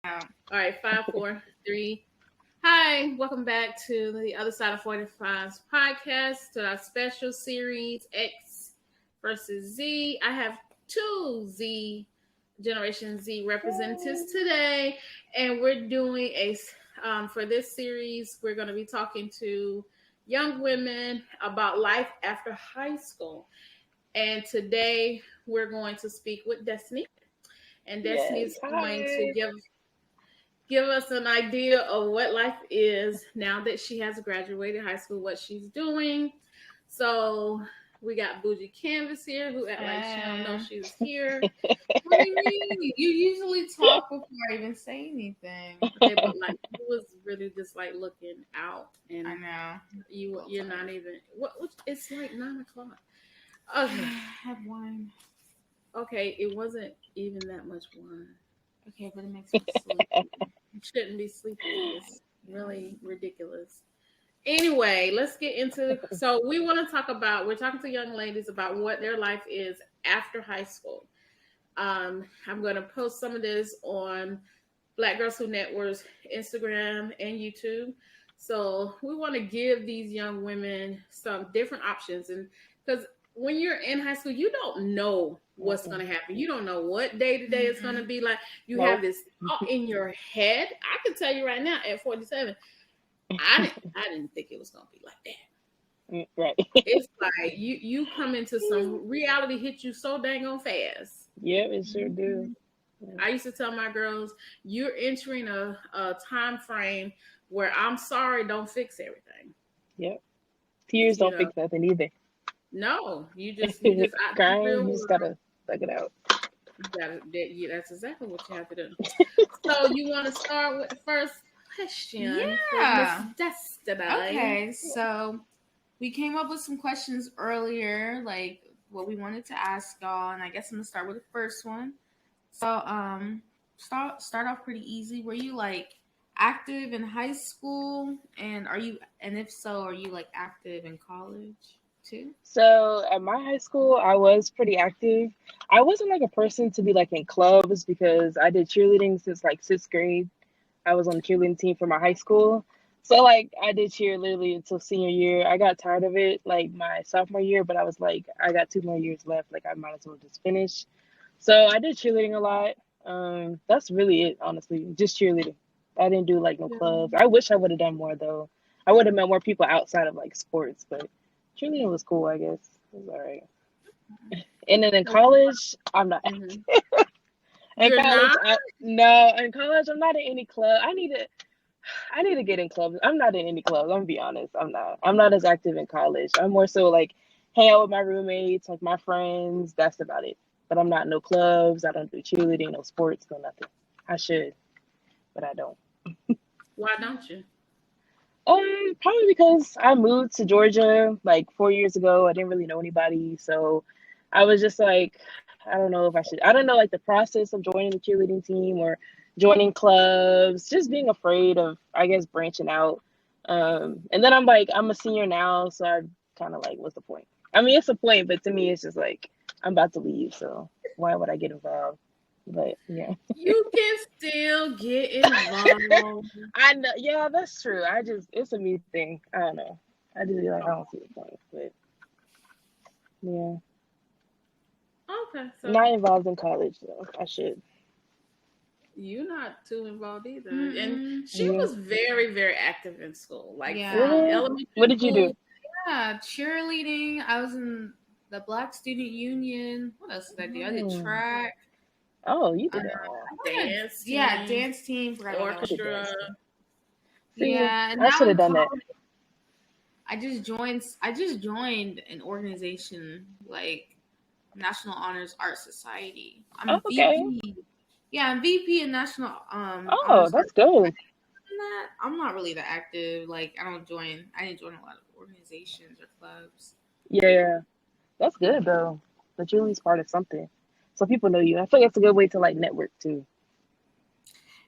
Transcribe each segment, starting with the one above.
All right, 5, 4, 3. Hi, welcome back to the Other Side of 45's podcast, to our special series X versus Z. I have two Generation Z representatives today, and we're doing for this series, we're going to be talking to young women about life after high school. And today we're going to speak with Destiny, and Destiny Yes, is going to hi. give us an idea of what life is now that she has graduated high school, what she's doing. So we got Bougie Canvas here, who act like she don't know she's here. What do you mean? You usually talk before I even say anything. Okay, but like you was really just like looking out, and I know. you're not even. It's like 9 o'clock. Okay, Have wine. okay, it wasn't even that much wine. Okay, but it makes me sleepy. You shouldn't be sleeping. It's really ridiculous. Anyway, let's get into. So we want to talk about. We're talking to young ladies about what their life is after high school. I'm going to post some of this on Black Girls Who Networks Instagram and YouTube. So we want to give these young women some different options, and because when you're in high school, you don't know what's going to happen. You don't know what day to day is going to be like. You have this thought in your head. I can tell you right now, at 47, I didn't think it was going to be like that. Right. It's like you come into some reality hit you so dang on fast. Yeah, it sure do. I used to tell my girls, you're entering a time frame where I'm sorry don't fix everything. Yep. Tears don't fix nothing either. No, you just crying. You just gotta suck it out. That's exactly what you have to do. So you want to start with the first question? Yeah. Miss Destiny. Okay, so we came up with some questions earlier, like what we wanted to ask y'all, and I guess I'm gonna start with the first one. So, start off pretty easy. Were you like active in high school, and if so, are you like active in college too? So at my high school, I was pretty active. I wasn't like a person to be like in clubs because I did cheerleading since like 6th grade. I was on the cheerleading team for my high school. So like I did cheer literally until senior year. I got tired of it like my sophomore year, but I was like, I got 2 more years left. Like I might as well just finish. So I did cheerleading a lot. That's really it, honestly. Just cheerleading. I didn't do like no clubs. I wish I would have done more though. I would have met more people outside of like sports, but cheerleading was cool, I guess. It was all right. And then in college, I'm not. Mm-hmm. In You're college, not? no. In college, I'm not in any club. I need to get in clubs. I'm not in any clubs. I'm gonna be honest. I'm not. I'm not as active in college. I'm more so like hang out with my roommates, like my friends. That's about it. But I'm not in no clubs. I don't do cheerleading, no sports, no nothing. I should, but I don't. Why don't you? Probably because I moved to Georgia like 4 years ago. I didn't really know anybody, so I was just like, I don't know if I should. I don't know like the process of joining the cheerleading team or joining clubs. Just being afraid of, I guess, branching out. And then I'm like, I'm a senior now, so I kind of like, what's the point? I mean, it's a point, but to me, it's just like I'm about to leave, so why would I get involved? But yeah. You can still get involved. I know. Yeah, that's true. It's a me thing. I don't know. I just be like, I don't see the point, but yeah. Okay, so Not involved in college though. I should. you're not too involved either. Mm-mm. And she Yeah. was very, very active in school. Like Yeah. from Really? elementary What did you do? school. Yeah, cheerleading. I was in the Black Student Union. What else did I do? I did Oh. track. Oh, you did it all. Dance team. Yeah, dance team. Forgot about that one. Orchestra. See, Yeah, and I now should have in done that. college, I just joined an organization like National Honors Art Society. I'm Oh, okay. VP. Yeah, I'm VP in National Oh, Honors that's Art. good. I'm not really that active. Like I didn't join a lot of organizations or clubs. Yeah, that's good though. But you're at least part of something, so people know you. I feel like it's a good way to like network too.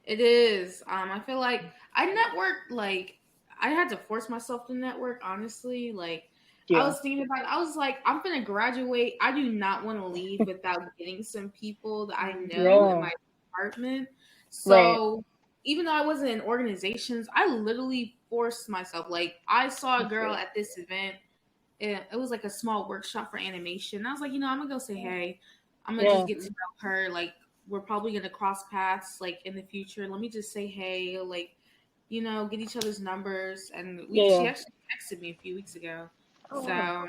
It is. I feel like I networked like I had to force myself to network, honestly. Like I Yeah. was thinking about it. I was like, I'm gonna graduate. I do not want to leave without getting some people that I know in Yeah. my department. Right. So even though I wasn't in organizations, I literally forced myself. Like I saw a That's girl good. at this event. It was like a small workshop for animation. I was like, I'm gonna go say hey. I'm gonna just Yeah. get to know her. Like we're probably gonna cross paths like in the future. Let me just say hey, like get each other's numbers. And Yeah. she Yeah. actually texted me a few weeks ago. Oh So wow.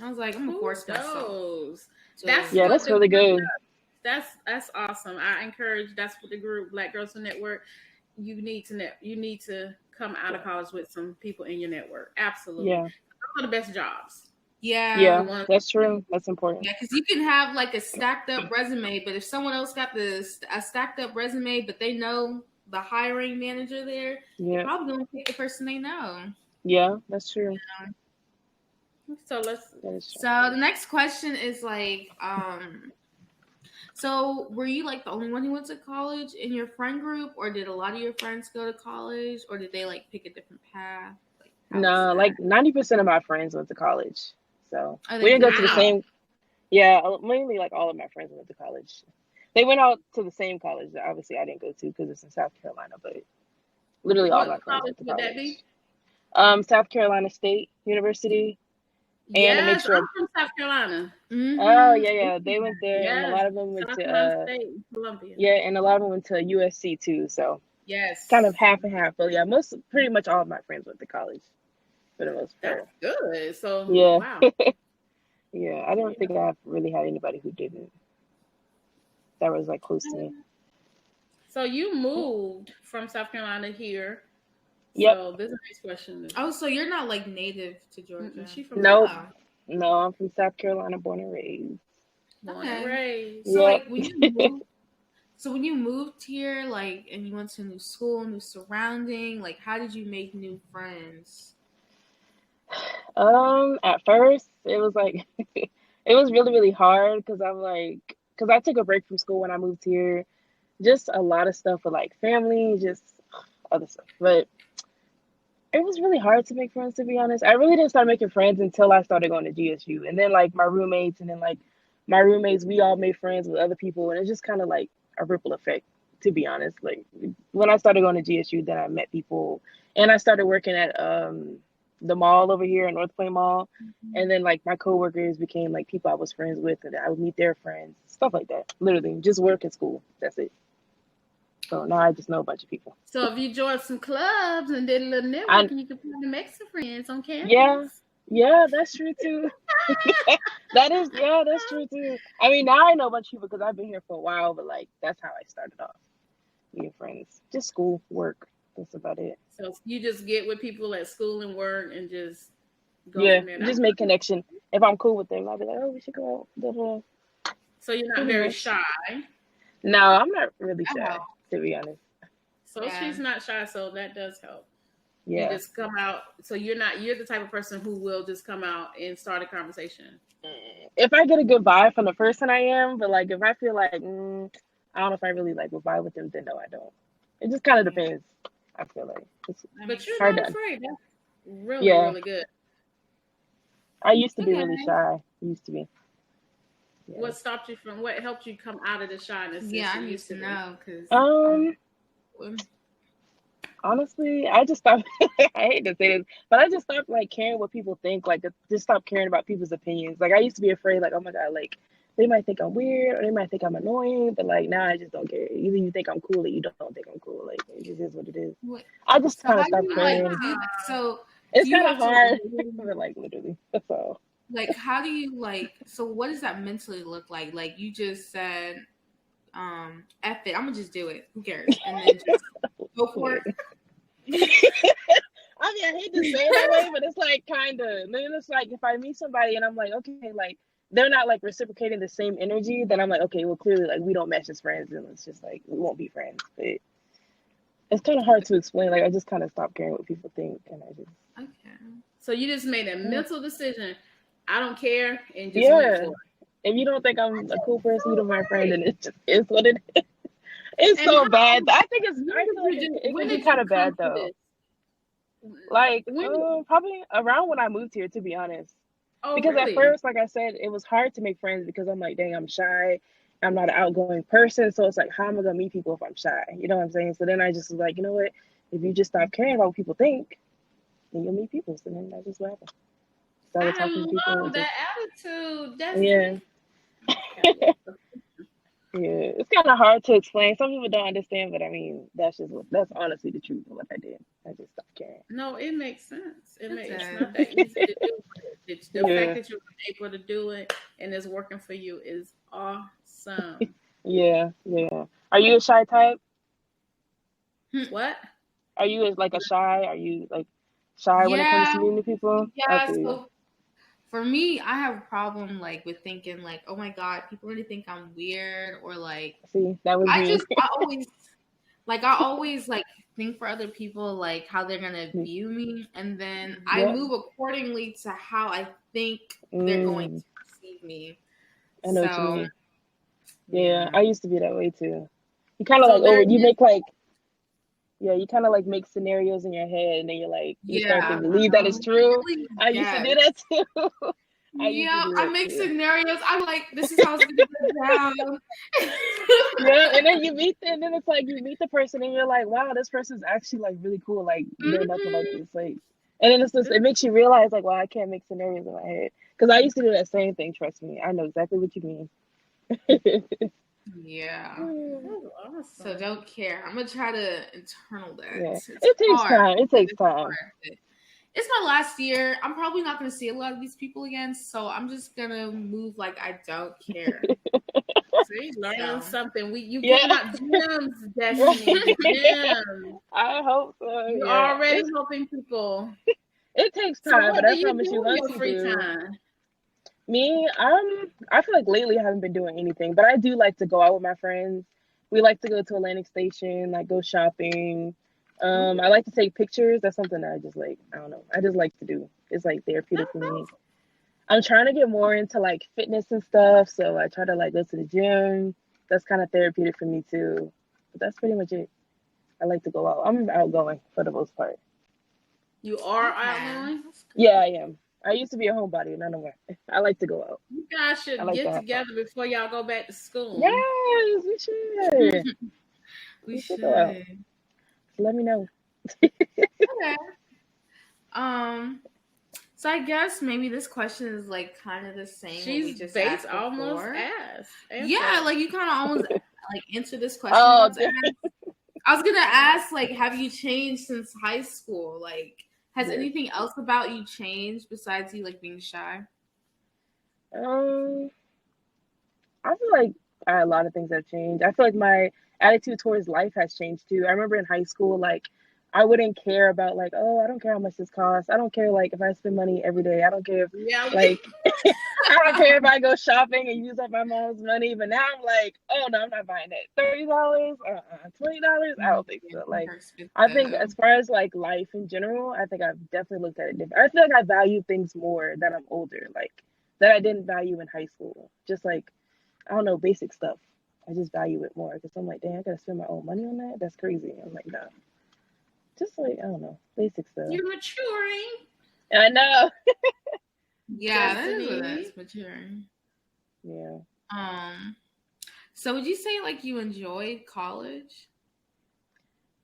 I was like, I'm gonna Who force myself knows? to. That's Yeah, what that's the really group good. does. That's awesome. I encourage. That's what the group Black Girls in Network. You need to You need to come out of college with some people in your network. Absolutely, Yeah. those are the best jobs. Yeah, The Yeah, ones. that's true. That's important. yeah, because you can have like a stacked up resume, but if someone else got a stacked up resume, but they know the hiring manager there, they're Yeah. probably gonna pick the person they know. Yeah, that's true. So let's. That is true. So the next question is like, so were you like the only one who went to college in your friend group, or did a lot of your friends go to college, or did they like pick a different path? Like, how was No, that? like 90% of my friends went to college. So Oh, we they didn't go did. to the Wow. same, yeah, mainly like all of my friends went to college. They went out to the same college that obviously I didn't go to because it's in South Carolina, but literally all my What friends college went to would that be? college. South Carolina State University and a Yes, mixture I'm of, from South Carolina. oh, Mm-hmm. yeah, yeah, they went there and a Yes, lot of them went South to, Carolina State, Columbia. yeah, and a lot of them went to USC too. So kind of Yes, half and half. But yeah, pretty much all of my friends went to college for the most that's part. good. So Yeah. wow. Yeah, I don't Yeah. think I've really had anybody who didn't that was like close to me. So you moved from South Carolina here. Yep. So this next question is Oh, so you're not like native to Georgia? she from South Nope. Oh, Carolina, No, I'm from South Carolina, born and raised. born and okay. raised. So Yep. like when you moved here, like, and you went to a new school, new surrounding, like, how did you make new friends? At first it was like it was really, really hard because I'm like, because I took a break from school when I moved here. Just a lot of stuff with like family, just other stuff. But it was really hard to make friends, to be honest. I really didn't start making friends until I started going to GSU. And then like my roommates and then like my roommates, we all made friends with other people and it's just kind of like a ripple effect, to be honest. Like when I started going to GSU, then I met people and I started working at the mall over here in North Plain Mall. And then like my coworkers became like people I was friends with and I would meet their friends, stuff like that. Literally just work and school. That's it. So now I just know a bunch of people. So if you joined some clubs and did a little I networking, you could find some extra friends on Yeah, campus. yeah, that's true too. That's true too. I mean, now I know a bunch of people because I've been here for a while, but like that's how I started off being friends. Just school, work. That's about it. So you just get with people at school and work and just go Yeah, from there. just make connection. If I'm cool with them, I'll be like, oh, we should go out. Blah, blah. So you're not Pretty very much. shy. No, I'm not really shy, Oh, to be honest. So yeah. she's not shy, so that does help. You Yeah. just come out. So you're the type of person who will just come out and start a conversation. If I get a good vibe from the person, I am. But like, if I feel like, I don't know if I really like will vibe with them, then no, I don't. It just kind of Yeah, depends. I feel like it's that But makes you're hard not to. afraid. That's really, Yeah, really good. I used to be okay. really shy. Used to be. Yeah. What stopped you from what helped you come out of the shyness Yeah, since I you need used to to be? know because Um. Honestly, I just stopped. I hate to say this, but I just stopped like caring what people think. Like, just stop caring about people's opinions. Like, I used to be afraid, like, oh my god, like they might think I'm weird or they might think I'm annoying. But like now, I just don't care. Either you think I'm cool or you don't think I'm cool. Like, it just is what it is. what? I just So kind how of do stopped you like caring. do that? So It's do you kind of have to hard, but like literally, that's all. like how do you like? So what does that mentally look like? Like you just said, F it, I'm gonna just do it. Who cares? And then just go for it. I mean, I hate to say it that way, but it's like kind of. Then it's like if I meet somebody and I'm like, okay, like they're not like reciprocating the same energy, then I'm like, okay, well, clearly, like we don't match as friends, and it's just like we won't be friends. But it's kind of hard to explain. Like I just kind of stopped caring what people think, and I just Okay. So you just made a yeah, mental decision. I don't care and just went yeah. for it. If you don't think I'm a cool person, you don't my friend, then it just is what it is. It's And so bad. how I think it's. when I feel like did you it when can be did kind you of come bad to though. this? Like, When probably around when I moved here, to be honest. oh Because at really? first, like I said, it was hard to make friends because I'm like, dang, I'm shy. I'm not an outgoing person, so it's like, how am I gonna meet people if I'm shy? You know what I'm saying? So then I just was like, you know what? If you just stop caring about what people think, then you'll meet people. So then that's just what happened. Started I talking to people love and just that attitude, yeah. Destiny. Okay. Yeah, it's kind of hard to explain. Some people don't understand, but I mean, that's honestly the truth of what I did. I just stopped caring. No, it makes sense. It It's does. not that easy to do, but the fact Yeah, that you're able to do it and it's working for you is awesome. yeah, yeah. Are you a shy type? What? Are you like a shy? Are you like shy when it comes Yeah, to meeting new people? yeah. Okay, So for me, I have a problem like with thinking like, oh my god, people really think I'm weird or like see, that was me. I always like think for other people like how they're gonna view me, and then I Yep. move accordingly to how I think they're going Mm, to perceive me. I know what you So mean. Yeah, yeah. I used to be that way too. You kind of So like there you is make like yeah, you kind of like make scenarios in your head, and then you're like you start to Yeah. believe that it's true. Really, I used to do that yes. too. I used to Yeah, do I that make too. scenarios. I'm like, this is how it's gonna go down. Yeah, and then and then it's like you meet the person and you're like, wow, this person's actually like really cool. Like they're nothing like Mhm. this. Like, and then it's just this it makes you realize like, wow, I can't make scenarios in my head because I used to do that same thing. Trust me, I know exactly what you mean. Yeah. is So awesome. don't care. I'm gonna try to internal that. Yeah, It's it takes hard. time. It takes It's time. hard. It's my last year. I'm probably not gonna see a lot of these people again, so I'm just gonna move like I don't care. See, learning So something. You Yeah, giving out gems, Destiny. right. Gems. I hope so. You Yeah, already helping people. it takes So time, what but do I you promise do you, in once your you free do, time? me, I feel like lately I haven't been doing anything, but I do like to go out with my friends. We like to go to Atlantic Station, like go shopping. I Ooh, like to take pictures. That's something that I just like. I don't know. I just like to do. It's like therapeutic for me. that's I'm trying to get more into like fitness and stuff, so I try to like go to the gym. That's kind of therapeutic for me too. But that's pretty much it. I like to go out. I'm outgoing for the most part. you are okay, outgoing. that's Yeah, good. I am. I used to be a homebody, none of that. I like to go out. You guys I should like to get have fun. together before y'all go back to school. Yes, we should. We We should go out. should. Let me know. Okay. Um. So I guess maybe this question is like kind of the same what we She's just based asked almost before. answered Yeah, it. like you kind of almost like answered this question I'm Oh, about to ask. I was gonna ask like, have you changed since high school? Like, has yeah. anything else about you changed besides you like being shy? Um, I feel like a lot of things have changed. I feel like my attitude towards life has changed too. I remember in high school, like I wouldn't care about like, oh, I don't care how much this costs. I don't care like if I spend money every day. I don't care if Yeah, like I don't care if I go shopping and use up my mom's money. But now I'm like, oh no, I'm not buying that. $30, $20. I don't think Yeah, so. things Like are I think expensive. as far as like life in general, I think I've definitely looked at it different. I feel like I value things more that I'm older, like that I didn't value in high school. Just like I don't know, basic stuff. I just value it more because I'm like, dang, I gotta spend my own money on that. That's crazy. I'm like, no, just like I don't know, basic stuff. you're maturing, I know. Yeah, Destiny. that's maturing. Yeah. Um, so would you say like you enjoyed college?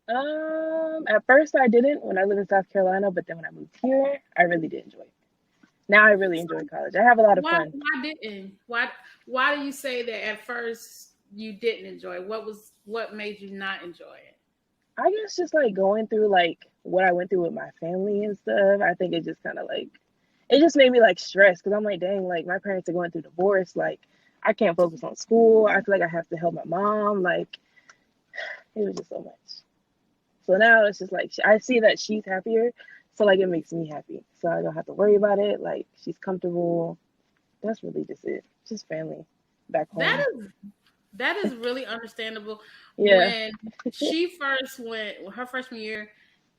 At first I didn't when I lived in South Carolina, but then when I moved here, I really did enjoy it. Now I really enjoy college. I have a lot of fun. Why do you say that at first you didn't enjoy it? What made you not enjoy it? I guess just like going through like what I went through with my family and stuff. I think it just kind of like it just made me like stressed because I'm like, dang, like my parents are going through divorce. Like I can't focus on school. I feel like I have to help my mom. Like it was just so much. So now it's just like I see that she's happier, so like it makes me happy. So I don't have to worry about it. Like she's comfortable. That's really just it. Just family back That home. that is really understandable. Yeah. When she first went her freshman year,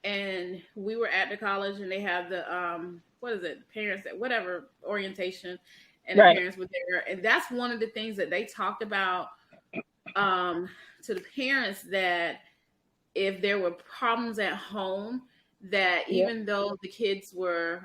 and we were at the college, and they had the what is it, parents that whatever orientation, and the Right. parents were there, and that's one of the things that they talked about um to the parents, that if there were problems at home, that Yep. even though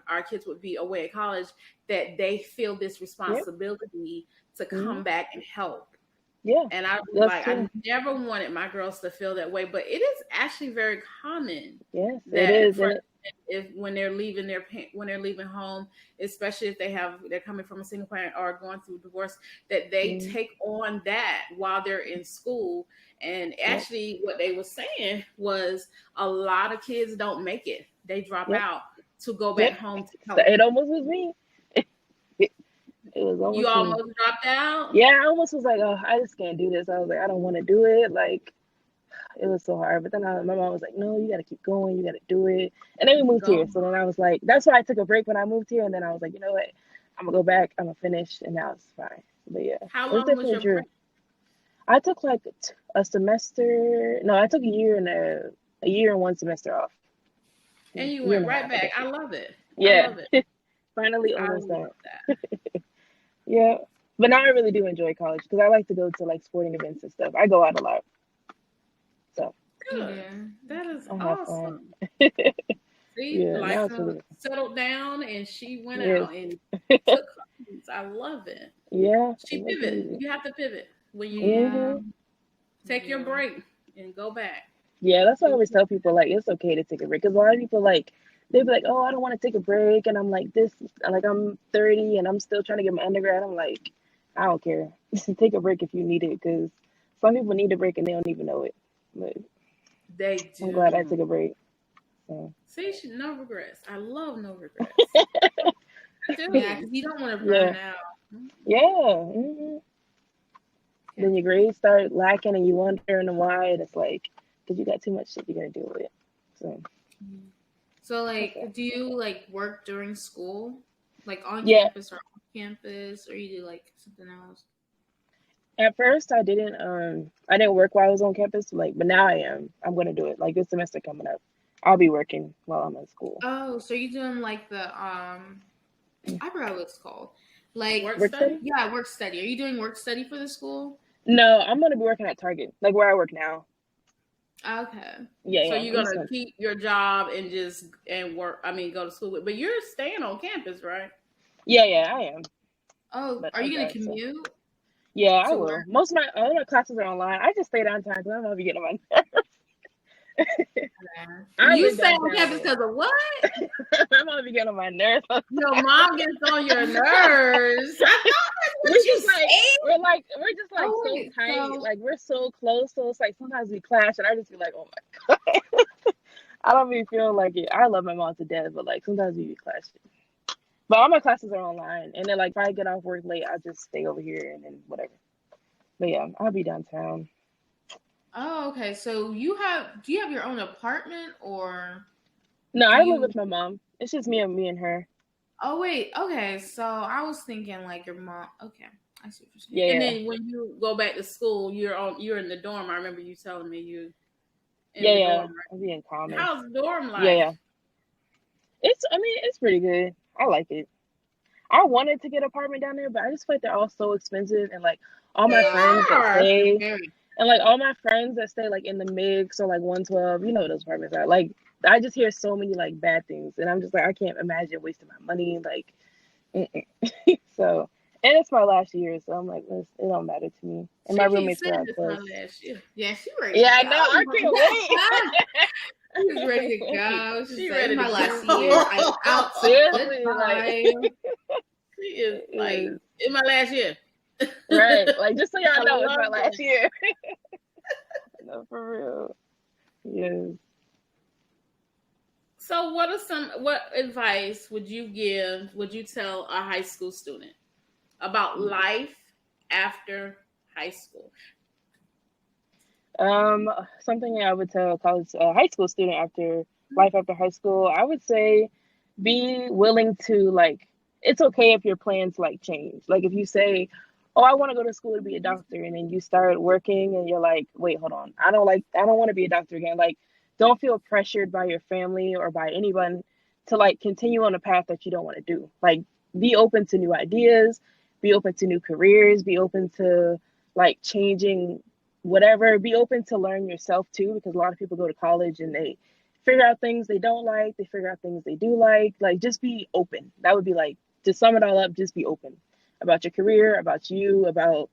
our kids would be away at college, that they feel this Yep. responsibility to Hmm. come back and help. Yeah, And I was that's like, I true. never wanted my girls to feel that way, but it is actually very common Yes, it that is. for And if when they're leaving when they're leaving home, especially if they're coming from a single parent or going through divorce, that they mm, take on that while they're in school. And yep, actually, what they were saying was a lot of kids don't make it; they drop yep, out to go back yep. home to So help. it almost was me. It, it was You almost me. almost dropped out. Yeah, I almost was like, oh, I just can't do this. I was like, I don't want to do it. Like, it was so hard. But then my mom was like, no, you got to keep going. You got to do it. And then we moved Go. here. So then I was like, that's why I took a break when I moved here. And then I was like, you know what? I'm going to go back. I'm going to finish. And now it's fine. But yeah, How it's long was definitely your true. break? I took like a semester. No, I took a year and one semester off. And you Year went and a right half, I back. guess. I love it. I Yeah, love it. finally I almost done. love that. Yeah. But now I really do enjoy college because I like to go to like sporting events and stuff. I go out a lot. So Good. Yeah. That is I have fun. awesome. See, Yeah, now life it's really settled down and she went yes. out and took classes. I love it. Yeah, She it was pivot. amazing. You have to pivot when you Yeah. Hmm. take your Yeah. break and go back. Yeah, that's why I Do always tell people like it's okay to take a break because a lot of people like they'd be like, "Oh, I don't want to take a break," and I'm like, like I'm 30 and I'm still trying to get my undergrad." I'm like, I don't care. Take a break if you need it because some people need a break and they don't even know it. But They I'm glad I do. took a break. So See, no regrets. I love no regrets. I Yeah, do. because you don't want to yeah, burn out. yeah. Hmm. Okay. Then your grades start lacking and you wondering why, and it's like because you got too much shit you gotta deal with. So So, that's it. like, do you like work during school, like on Yeah. campus or off campus, or you do like something else? At first, I didn't work while I was on campus, like, but now I am. I'm gonna do it. Like this semester coming up, I'll be working while I'm in school. Oh, so you're doing like the I forgot what it's called. Like, Work Work study? study? yeah, work study. Are you doing work study for the school? No, I'm gonna be working at Target, like where I work now. Okay. Yeah, So yeah. you're I'm just gonna gonna. keep your job and just and work. I mean, go to school with, but you're staying on campus, right? Yeah, yeah, I am. Oh, But are I you gonna drive, so commute yeah, I to will. work? Most of my all my classes are online. I just stay downtown because I'm gonna be getting on my. Yeah. I You live stay on downtown campus though. because of what? I'm gonna be getting on my nerves. Your mom gets on your nerves. I thought that's we're what you just like said. we're just like Oh so wait, tight, so like we're so close. So it's like sometimes we clash, and I just be like, oh my god. I don't be feeling like it. I love my mom to death, but like sometimes we be clashing. But all my classes are online, and then like if I get off work late, I just stay over here and then whatever. But yeah, I'll be downtown. oh okay. So do you have your own apartment or No, do I live you? with my mom. It's just me and her. Oh wait, okay. So I was thinking like your mom. Okay, I see what you're saying. Yeah, And yeah, then when you go back to school, you're in the dorm. I remember you telling me you in yeah, the yeah. dorm, I'll be in right? common. How's dorm Yeah, life? yeah. I mean, it's pretty good. I like it. I wanted to get an apartment down there, but I just feel like they're all so expensive, and like all my friends They that are. They're stay, very. and like all my friends that stay like in the mix or like 112, you know what those apartments are. Like I just hear so many like bad things, and I'm just like I can't imagine wasting my money. Like, mm-mm. So, and it's my last year, so I'm like, it don't matter to me. And my She keeps roommates are saying all this my close. last year. Yeah, she ready Yeah, to I know. I can't go. She's wait. ready to go. She's She like, ready it's to my last go. year. I'm out. Seriously, like, Goodbye. She is like yes, in my last year. right. Like, just so y'all I know, it's my love last it. year. No, for real. Yes. So what advice would you tell a high school student about life after high school? Um, Something I would tell a high school student after life after high school, I would say be willing to like, it's okay if your plans like change. Like if you say, oh, I want to go to school to be a doctor, and then you start working and you're like, wait, hold on, I don't want to be a doctor again. Like, don't feel pressured by your family or by anyone to like continue on a path that you don't want to do. Like, be open to new ideas, be open to new careers, be open to like changing whatever, be open to learn yourself too, because a lot of people go to college and they figure out things they don't like, they figure out things they do like just be open. That would be like, to sum it all up, just be open about your career, about you, about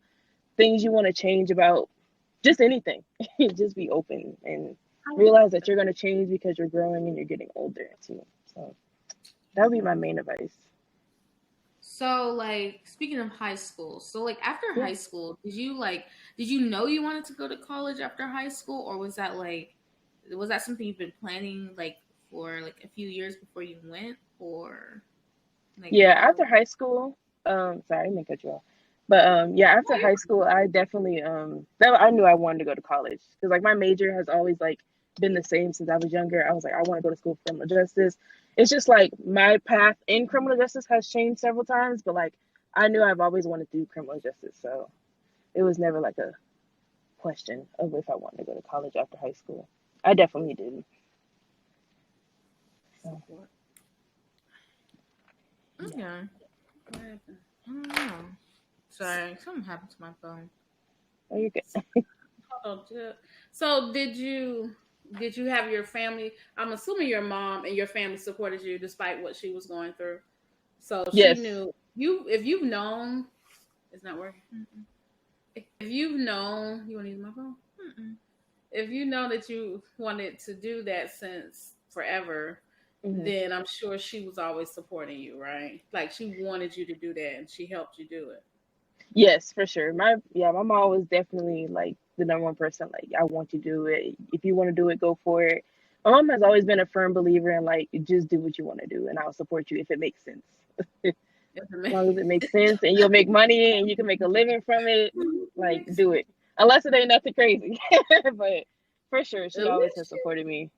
things you want to change about just anything. Just be open and I love realize that that. you're going to change because you're growing and you're getting older too. So that would be my main advice. So, like, speaking of high school, so like after Yeah. high school, did you know you wanted to go to college after high school, or was that something you've been planning like for like a few years before you went, or like Yeah, how? after high school, sorry, I didn't cut you off. But yeah, after high school, I definitely I knew I wanted to go to college because like my major has always like been the same since I was younger. I was like, I want to go to school for criminal justice. It's just like my path in criminal justice has changed several times, but like I knew I've always wanted to do criminal justice, so it was never like a question of if I wanted to go to college after high school. I definitely did. So Support. yeah. Okay, What happened? I don't know. Sorry, something happened to my phone. Oh, you're good. Hold on, so did you have your family? I'm assuming your mom and your family supported you despite what she was going through. So she Yes. knew you. If you've known, it's not working. Mm-mm. If you've known, you want to use my phone? Mm-mm. If you know that you wanted to do that since forever, Hmm. then I'm sure she was always supporting you, right? Like she wanted you to do that and she helped you do it. Yes, for sure. My mom was definitely like the number one person. Like, I want you to do it. If you want to do it, go for it. My mom has always been a firm believer in like just do what you want to do, and I'll support you if it makes sense. As long as it makes sense and you'll make money and you can make a living from it, like Makes do sense. it. Unless it ain't nothing crazy, but for sure, she At always least has supported me.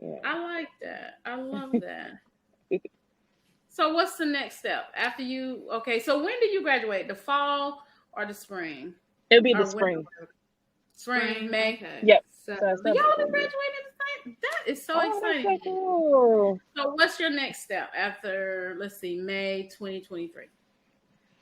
Yeah. I like that. I love that. So what's the next step after you? Okay, so when did you graduate? The fall or the spring It'll be the or winter? spring. Spring, Spring. May. Okay, Yep. so So I But started y'all my done third year. graduated at the same. That is so Oh, that's so exciting. cool. So what's your next step after? Let's see, May 2023.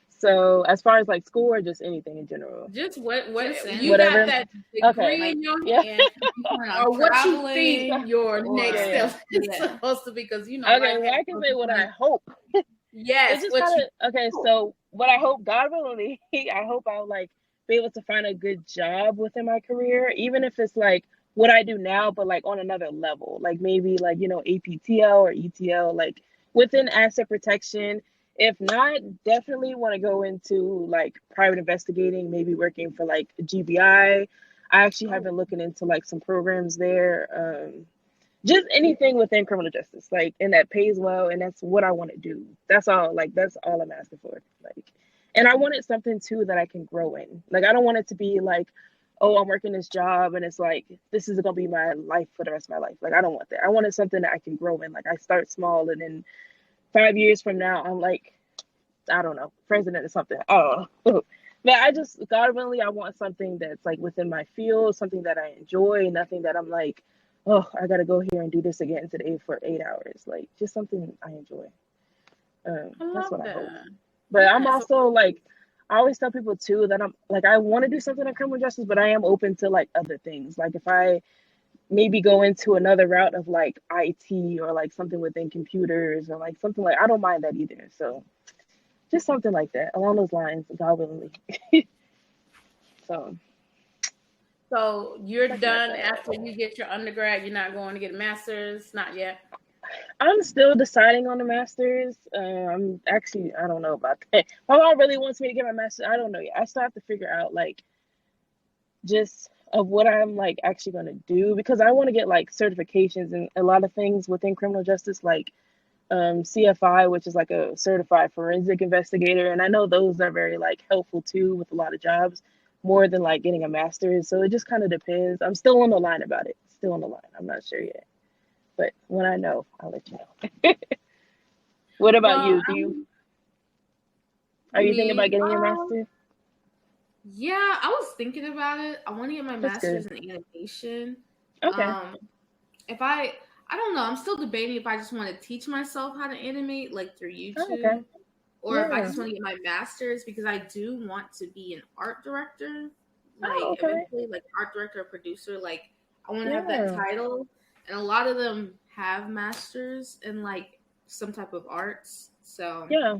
So as far as like school or just anything in general, Just what just you got whatever. anything. that Okay. degree Like, in your Yeah. hand, you plan on or what you think traveling, your Yeah. next or Yeah. step is yeah. supposed to be? Because Okay. life Well, I can say what I happens. hope. It's Yes, just what kind you of okay. So what I hope, God willing, I hope I'll like be able to find a good job within my career, even if it's like what I do now, but like on another level, like maybe like APTL or ETL, like within asset protection. If not, definitely want to go into like private investigating, maybe working for like GBI. I actually have oh been looking into like some programs there. Just anything within criminal justice, like, and that pays well, and that's what I want to do. That's all. Like, that's all I'm asking for. Like, and I wanted something too that I can grow in. Like, I don't want it to be like, oh, I'm working this job and it's like this is gonna be my life for the rest of my life. Like, I don't want that. I wanted something that I can grow in. Like, I start small, and then 5 years from now, I'm like, I don't know, president or something. I don't know. But I just, God willing, I want something that's like within my field, something that I enjoy, nothing that I'm like, oh, I gotta go here and do this again today for 8 hours. Like just something I enjoy. I That's love what I hope. that. But I'm Yes. also like, I always tell people too that I'm like, I want to do something in criminal justice, but I am open to like other things. Like if I maybe go into another route of like IT or like something within computers or like something like, I don't mind that either. So just something like that along those lines, God willingly. So So you're something like done that. after you get your undergrad. You're not going to get a master's, not yet. I'm still deciding on the masters. I'm actually, I don't know about that. My mom really wants me to get my master's. I don't know yet. I still have to figure out like just of what I'm like actually going to do because I want to get like certifications and a lot of things within criminal justice, like CFI, which is like a certified forensic investigator. And I know those are very like helpful too with a lot of jobs, more than like getting a master's. So it just kind of depends. I'm still on the line about it. Still on the line. I'm not sure yet. But when I know, I'll let you know. What about Well, you? Are you thinking Me, about getting your master's? yeah, I was thinking about it. I want to get my That's master's good. in animation. Okay. Um, if I don't know. I'm still debating if I just want to teach myself how to animate, like through Oh, okay. YouTube, or if I Yeah. just want to get my master's because I do want to be an art director, Oh, like okay. eventually, like art director or producer. Like I want to have that Yeah. title, and a lot of them have masters in like some type of arts. So Yeah.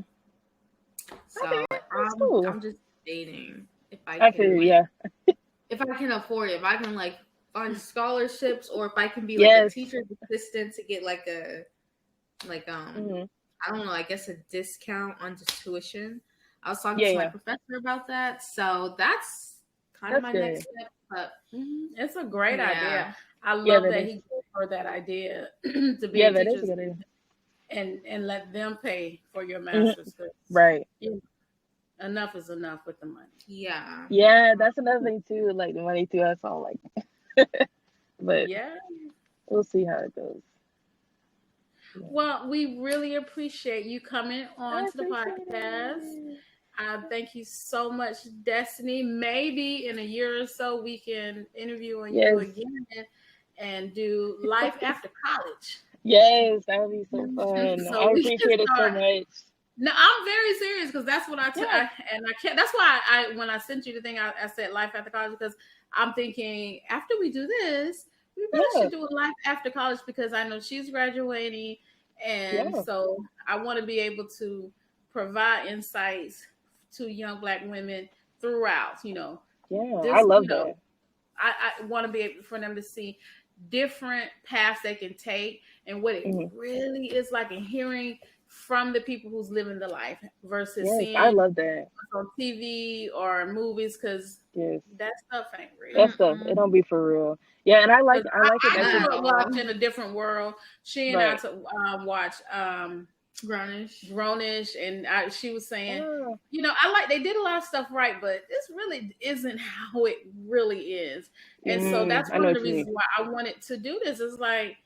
so Okay. That's I'm cool. I'm just debating. if I I can feel you. like, Yeah. if I can afford it, if I can like find scholarships, or if I can be like a Yes. teacher's assistant to get like a like Hmm. I don't know, I guess a discount on just tuition. I was talking Yeah. to my Yeah. professor about that, so that's kind of That's my good. next step. But It's a great idea. yeah, I Yeah, love that that is. he gave her that idea to be Yeah, a that is teacher a good idea. and let them pay for your Hmm. master's. 'Cause, Right. enough is enough with the money. yeah. Yeah, that's another thing too. Like the money too. That's all. Like, but Yeah. we'll see how it goes. Yeah. Well, we really appreciate you coming on I to the appreciate podcast. it. Thank you so much, Destiny. Maybe in a year or so we can interview you Yes. again and do life after college. Yes, that would be so fun. So I we can appreciate it so start. much. No, I'm very serious because that's what Yeah. and I can't. That's why I when I sent you the thing, I said life after college because I'm thinking after we do this, we really Yeah. should do a life after college because I know she's graduating, and Yeah. so I want to be able to provide insights to young Black women throughout. Yeah. I This love that. I want to be able for them to see different paths they can take and what it Hmm. really is like and hearing from the people who's living the life versus Yes, I seeing love that. on TV or movies because Yes. that stuff ain't That real. stuff, it don't Mm-mm. be for real. Yeah, and I like Because I like it I that grew you up No. watching A Different World. She and I right. watched Grownish. Grownish, and she was saying, Oh, I like they did a lot of stuff right, but this really isn't how it really is. And so that's I one know of what the you reasons mean. why I wanted to do this. Is like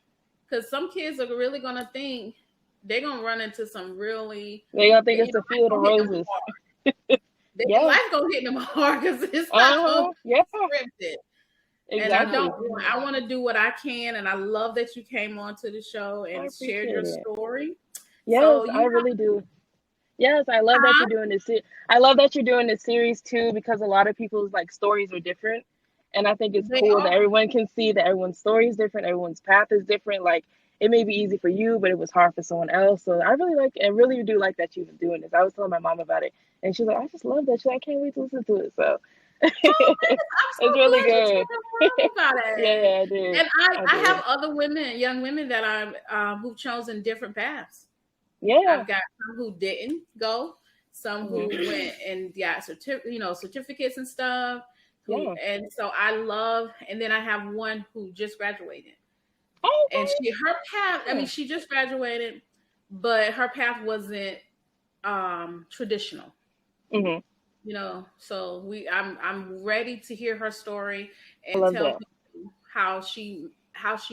because some kids are really gonna think they're gonna run into some really, They gonna think it's the life field of gonna hit them roses. hard. Yeah. Life gonna hit them hard because it's not gonna Uh-huh. be Yeah, scripted. And I exactly. don't want. I want to do what I can, and I love that you came onto the show I and shared your appreciate it. story. Yes, So I you really do. Yes, I love that have you're doing this. I love that you're doing this series too because a lot of people's like stories are different, and I think it's they cool that are. everyone can see that everyone's story is different, everyone's path is different. Like it may be easy for you, but it was hard for someone else. So I really like, and really do like that you've been doing this. I was telling my mom about it, and she's like, "I just love that. She's like, I can't wait to listen to it." So Oh, I'm it's so really glad you good. told your mom about it. Yeah, I did. And I I did. have other women, young women that who've chosen different paths. Yeah. I've got some who didn't go, some who Hmm. went and got certificates and stuff. Yeah. And so I love, and then I have one who just graduated, and Okay. her path. I Yeah. mean, she just graduated, but her path wasn't traditional. Hmm. So I'm ready to hear her story I and love tell that. people how she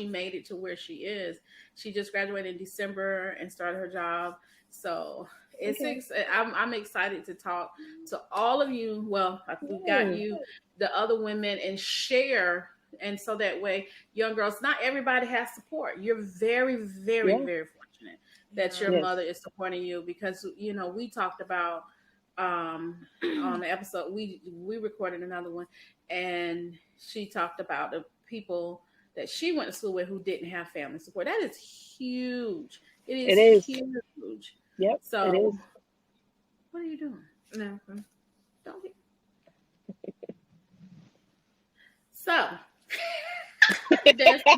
made it to where she is. She just graduated in December and started her job. So Okay. I'm excited to talk to all of you. Well, we've got Yes. you, the other women, and share. And so that way, young girls, not everybody has support. You're very, very, Yeah. very fortunate that Yeah. your Yes. mother is supporting you because we talked about on the episode we recorded another one, and she talked about the people that she went to school with who didn't have family support. That is huge. It It is is. huge. Yep. It is. So what are you doing? No. Don't get so Destiny,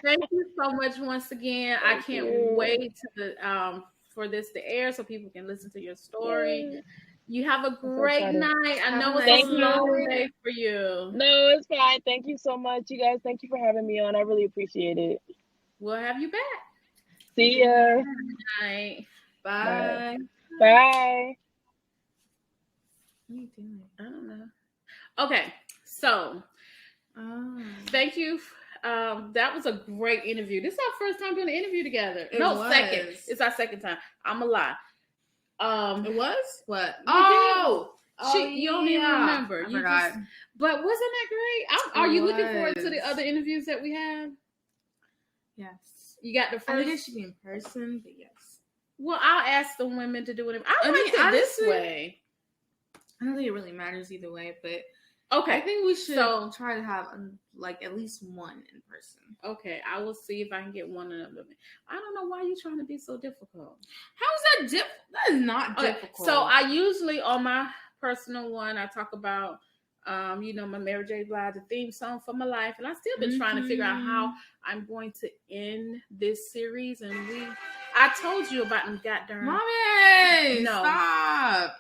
thank you so much once again. I Thank can't you. wait for this to air so people can listen to your story. Yay. You have a I'm so great excited. night. I Have a know it's nice Thank a long you. night. day for you. No, it's fine. Thank you so much, you guys. Thank you for having me on. I really appreciate it. We'll have you back. See Good ya. Night. Bye. Bye. Bye. What are you doing? I don't know. Okay, so Oh. thank you. That was a great interview. This is our first time doing an interview together. It No, was. second. It's our second time. I'm a lie. It was? What? We Oh! you don't even remember. I You forgot. but wasn't that great? Are It you looking forward to the was. other interviews that we had? Yes. You got the I think it first. should be in person, but yes. Well, I'll ask the women to do it. I I mean, liked it honestly, this way. I don't think it really matters either way, but Okay, I think we should so try to have like at least one in person. okay, I will see if I can get one of them. I don't know why you're trying to be so difficult. How is that difficult? That is not Okay, difficult. so I usually on my personal one, I talk about My Mary J. Blige, the theme song for my life. And I still been trying to figure out how I'm going to end this series. And I told you about them goddamn. Mommy, No. stop.